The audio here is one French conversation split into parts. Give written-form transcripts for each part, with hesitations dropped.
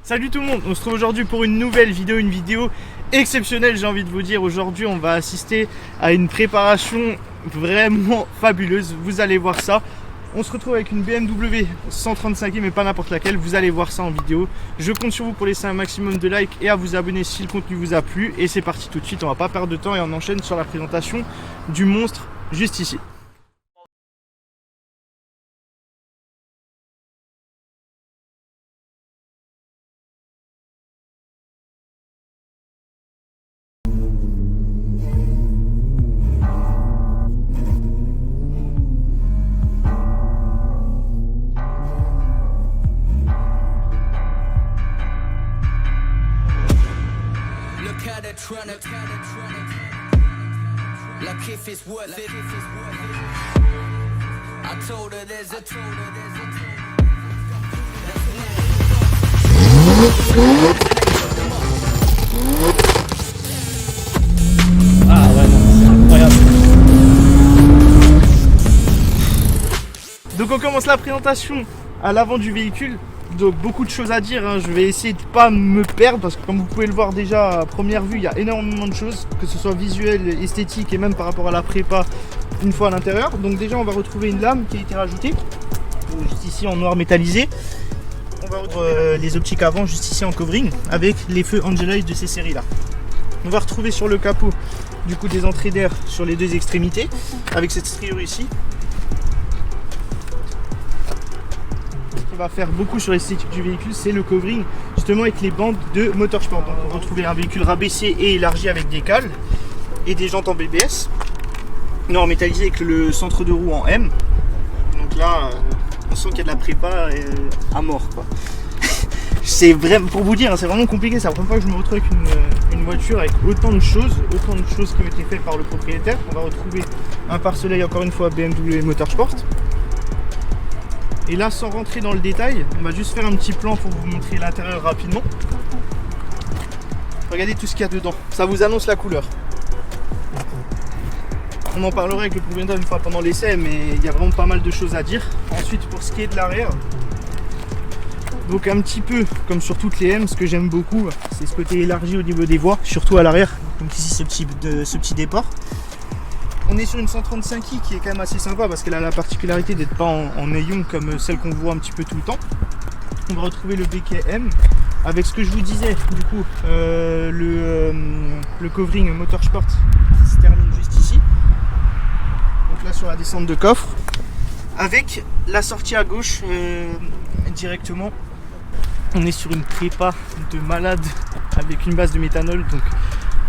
Salut tout le monde, on se trouve aujourd'hui pour une nouvelle vidéo, une vidéo exceptionnelle, j'ai envie de vous dire. Aujourd'hui on va assister à une préparation vraiment fabuleuse, vous allez voir ça. On se retrouve avec une BMW 135i, mais pas n'importe laquelle, vous allez voir ça en vidéo. Je compte sur vous pour laisser un maximum de likes et à vous abonner si le contenu vous a plu. Et c'est parti tout de suite, on va pas perdre de temps et on enchaîne sur la présentation du monstre juste ici. Like if it's worth it. I told her there's a Ah ouais, non, c'est incroyable. Donc on commence la présentation à l'avant du véhicule. Donc beaucoup de choses à dire, hein. Je vais essayer de pas me perdre parce que comme vous pouvez le voir déjà à première vue, il y a énormément de choses, que ce soit visuel, esthétique et même par rapport à la prépa une fois à l'intérieur. Donc déjà on va retrouver une lame qui a été rajoutée, juste ici en noir métallisé. On va retrouver les optiques avant juste ici en covering avec les feux Angelite de ces séries là. On va retrouver sur le capot du coup des entrées d'air sur les deux extrémités avec cette striure ici. Va faire beaucoup sur l'esthétique du véhicule, c'est le covering justement avec les bandes de Motorsport. Donc on va retrouver un véhicule rabaissé et élargi avec des cales et des jantes en BBS, non métallisé avec le centre de roue en M. Donc là on sent qu'il y a de la prépa à mort quoi. C'est vraiment, pour vous dire, hein, c'est vraiment compliqué. C'est la première fois que je me retrouve avec une voiture avec autant de choses qui ont été faites par le propriétaire. On va retrouver un pare-soleil encore une fois BMW Motorsport. Et là, sans rentrer dans le détail, on va juste faire un petit plan pour vous montrer l'intérieur rapidement. Regardez tout ce qu'il y a dedans, ça vous annonce la couleur. On en parlera avec le propriétaire une fois pendant l'essai, mais il y a vraiment pas mal de choses à dire. Ensuite, pour ce qui est de l'arrière, donc un petit peu comme sur toutes les M, ce que j'aime beaucoup, c'est ce côté élargi au niveau des voies, surtout à l'arrière. Donc ici, ce petit départ. On est sur une 135i qui est quand même assez sympa parce qu'elle a la particularité d'être pas en néon comme celle qu'on voit un petit peu tout le temps. On va retrouver le BKM avec ce que je vous disais, du coup le covering Motorsport qui se termine juste ici. Donc là sur la descente de coffre avec la sortie à gauche directement. On est sur une prépa de malade avec une base de méthanol, donc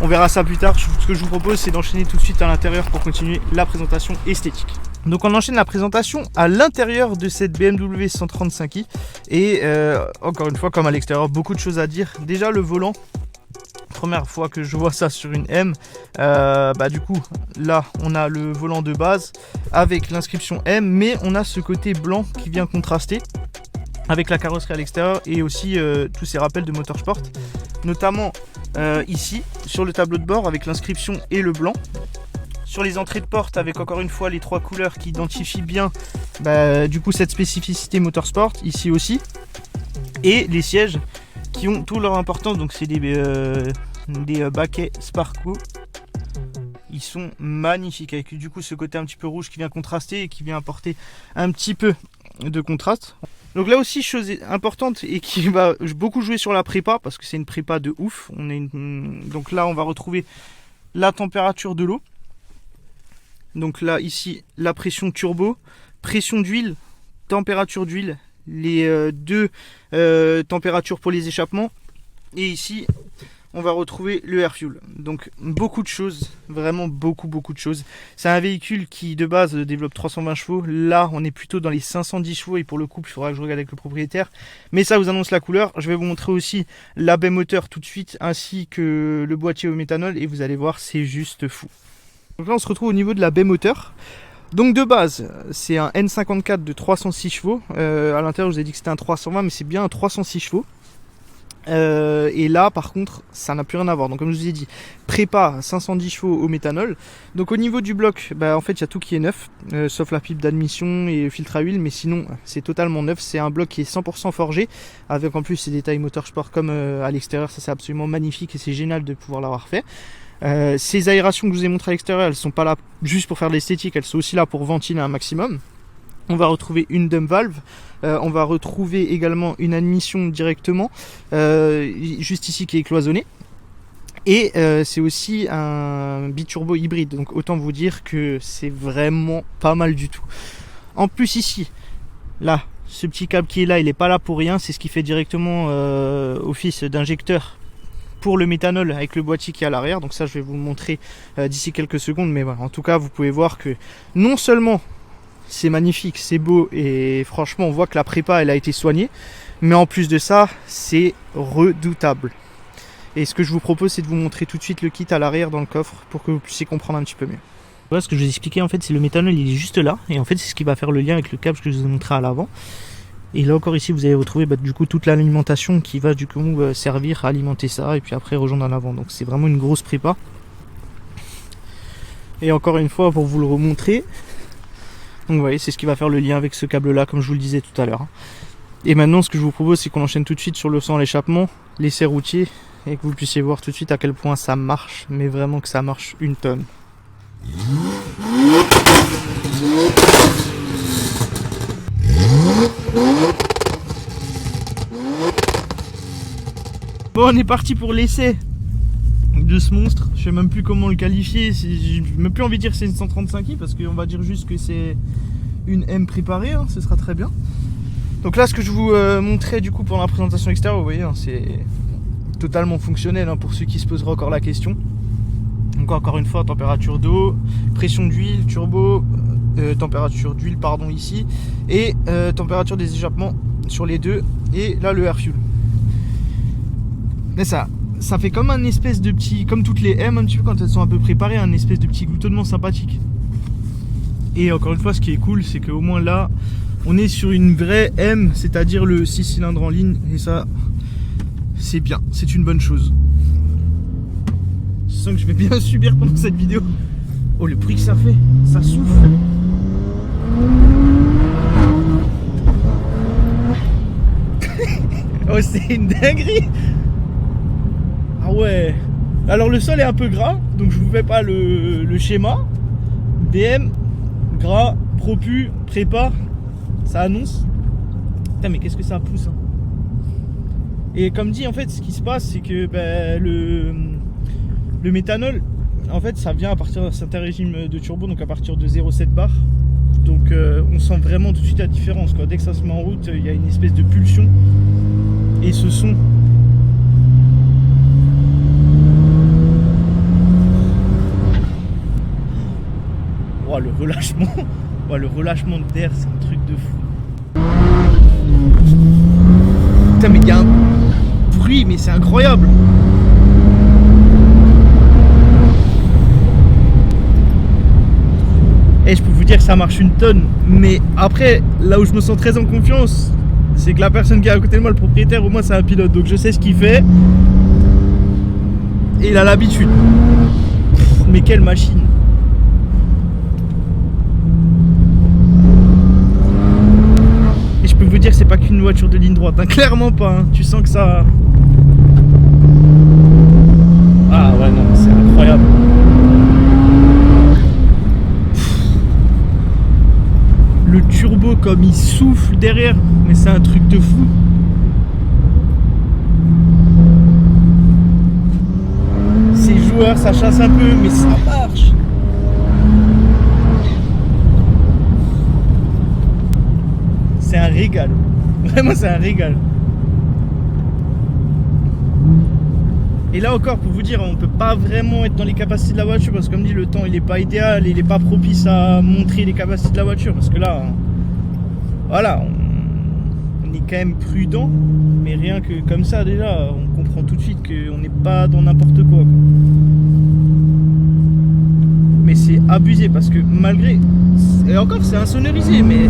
on verra ça plus tard. Ce que je vous propose, c'est d'enchaîner tout de suite à l'intérieur pour continuer la présentation esthétique. Donc on enchaîne la présentation à l'intérieur de cette BMW 135i. Et encore une fois, comme à l'extérieur, beaucoup de choses à dire. Déjà le volant, première fois que je vois ça sur une M. Du coup, là, on a le volant de base avec l'inscription M. Mais on a ce côté blanc qui vient contraster avec la carrosserie à l'extérieur et aussi tous ces rappels de Motorsport. Notamment ici sur le tableau de bord avec l'inscription et le blanc, sur les entrées de porte avec encore une fois les trois couleurs qui identifient bien du coup cette spécificité Motorsport ici aussi, et les sièges qui ont toute leur importance. Donc c'est des baquets Sparco, ils sont magnifiques avec du coup ce côté un petit peu rouge qui vient contraster et qui vient apporter un petit peu de contraste. Donc là aussi, chose importante et qui va beaucoup jouer sur la prépa parce que c'est une prépa de ouf. Donc là, on va retrouver la température de l'eau. Donc là, ici, la pression turbo, pression d'huile, température d'huile, les deux températures pour les échappements. Et ici, on va retrouver le air fuel. Donc beaucoup de choses, vraiment beaucoup de choses. C'est un véhicule qui de base développe 320 chevaux. Là on est plutôt dans les 510 chevaux et pour le couple il faudra que je regarde avec le propriétaire. Mais ça vous annonce la couleur. Je vais vous montrer aussi la baie moteur tout de suite ainsi que le boîtier au méthanol et vous allez voir, c'est juste fou. Donc là on se retrouve au niveau de la baie moteur. Donc de base c'est un N54 de 306 chevaux. À l'intérieur je vous ai dit que c'était un 320 mais c'est bien un 306 chevaux. Et là par contre ça n'a plus rien à voir. Donc comme je vous ai dit, prépa 510 chevaux au méthanol. Donc au niveau du bloc, en fait il y a tout qui est neuf, sauf la pipe d'admission et filtre à huile, mais sinon c'est totalement neuf. C'est un bloc qui est 100% forgé, avec en plus ces détails motorsport comme à l'extérieur. Ça c'est absolument magnifique et c'est génial de pouvoir l'avoir fait. Ces aérations que je vous ai montrées à l'extérieur, elles sont pas là juste pour faire de l'esthétique, elles sont aussi là pour ventiler un maximum. On va retrouver une dump valve, on va retrouver également une admission directement, juste ici qui est cloisonnée. Et c'est aussi un biturbo hybride, donc autant vous dire que c'est vraiment pas mal du tout. En plus ici, là, ce petit câble qui est là, il n'est pas là pour rien, c'est ce qui fait directement office d'injecteur pour le méthanol avec le boîtier qui est à l'arrière. Donc ça je vais vous le montrer d'ici quelques secondes, mais voilà, en tout cas vous pouvez voir que non seulement c'est magnifique, c'est beau et franchement on voit que la prépa elle a été soignée, mais en plus de ça c'est redoutable. Et ce que je vous propose c'est de vous montrer tout de suite le kit à l'arrière dans le coffre pour que vous puissiez comprendre un petit peu mieux. Voilà, ce que je vous ai expliqué en fait, c'est le méthanol, il est juste là, et en fait c'est ce qui va faire le lien avec le câble que je vous ai montré à l'avant. Et là encore ici vous allez retrouver du coup toute l'alimentation qui va du coup servir à alimenter ça et puis après rejoindre en avant. Donc c'est vraiment une grosse prépa. Et encore une fois pour vous le remontrer, donc vous voyez c'est ce qui va faire le lien avec ce câble là comme je vous le disais tout à l'heure. Et maintenant ce que je vous propose c'est qu'on enchaîne tout de suite sur le sang à l'échappement, l'essai routier, et que vous puissiez voir tout de suite à quel point ça marche, mais vraiment que ça marche une tonne. Bon, on est parti pour l'essai de ce monstre. Je sais même plus comment le qualifier. J'ai même plus envie de dire que c'est une 135i parce qu'on va dire juste que c'est une M préparée, hein, ce sera très bien. Donc là, ce que je vous montrais du coup pour la présentation extérieure, vous voyez, hein, c'est totalement fonctionnel hein, pour ceux qui se poseraient encore la question. Donc encore une fois, température d'eau, pression d'huile, turbo, température d'huile pardon ici, et température des échappements sur les deux, et là le air fuel. Mais ça fait comme un espèce de petit, comme toutes les M un petit peu quand elles sont un peu préparées, un espèce de petit gloutonnement sympathique. Et encore une fois, ce qui est cool, c'est qu'au moins là, on est sur une vraie M, c'est-à-dire le 6 cylindres en ligne, et ça, c'est bien, c'est une bonne chose. Je sens que je vais bien subir pendant cette vidéo. Oh, le bruit que ça fait, ça souffle. Oh, c'est une dinguerie. Ah ouais. Alors le sol est un peu gras, donc je vous fais pas le schéma. BM, gras, propu, prépa, ça annonce. Putain, mais qu'est-ce que ça pousse hein. Et comme dit, en fait, ce qui se passe, c'est que le méthanol, en fait, ça vient à partir d'un certain régime de turbo, donc à partir de 0,7 bar. Donc on sent vraiment tout de suite la différence, quoi. Dès que ça se met en route, il y a une espèce de pulsion. Et ce son. Oh, le relâchement. Oh, le relâchement d'air, c'est un truc de fou. Putain, mais il y a un bruit, mais c'est incroyable. Et je peux vous dire que ça marche une tonne. Mais après, là où je me sens très en confiance, c'est que la personne qui est à côté de moi, le propriétaire, au moins c'est un pilote. Donc je sais ce qu'il fait. Et il a l'habitude. Mais quelle machine. Et je peux vous dire que c'est pas qu'une voiture de ligne droite. Hein. Clairement pas. Hein. Tu sens que ça... Ah ouais, non, c'est incroyable. Le turbo comme il souffle derrière, mais c'est un truc de fou. C'est joueur, ça chasse un peu, mais ça marche. C'est un régal. Vraiment, c'est un régal. Et là encore, pour vous dire, on peut pas vraiment être dans les capacités de la voiture parce que comme dit, le temps il est pas idéal, il est pas propice à montrer les capacités de la voiture parce que là, voilà, on est quand même prudent, mais rien que comme ça déjà, on comprend tout de suite qu'on n'est pas dans n'importe quoi. Mais c'est abusé parce que malgré, et encore c'est insonorisé, mais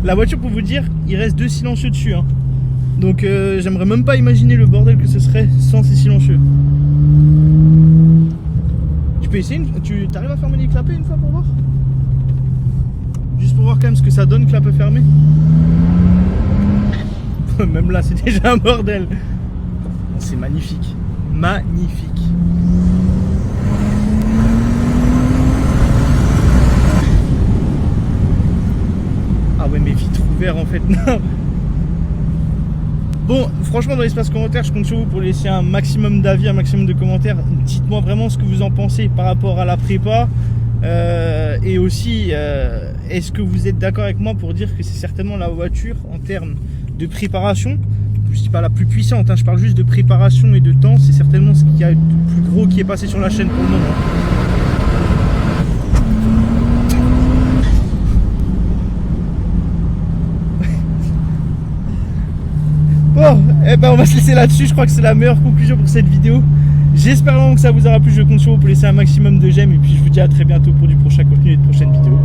La voiture, pour vous dire, il reste 2 silencieux dessus. Hein. Donc j'aimerais même pas imaginer le bordel que ce serait sans ces silencieux. Tu peux essayer, tu arrives à fermer les clapets une fois pour voir? Juste pour voir quand même ce que ça donne, clapet fermé. Même là c'est déjà un bordel. C'est magnifique. Magnifique. Ah ouais, mais vitres ouvertes en fait. Bon, franchement, dans l'espace commentaire, je compte sur vous pour laisser un maximum d'avis, un maximum de commentaires. Dites-moi vraiment ce que vous en pensez par rapport à la prépa. Et aussi, est-ce que vous êtes d'accord avec moi pour dire que c'est certainement la voiture en termes de préparation, je dis pas la plus puissante, hein, je parle juste de préparation et de temps, c'est certainement ce qu'il y a de plus gros qui est passé sur la chaîne pour le moment. Bon, eh ben on va se laisser là-dessus, je crois que c'est la meilleure conclusion pour cette vidéo. J'espère vraiment que ça vous aura plu, je compte sur vous pour laisser un maximum de j'aime et puis je vous dis à très bientôt pour du prochain contenu et de prochaines vidéos.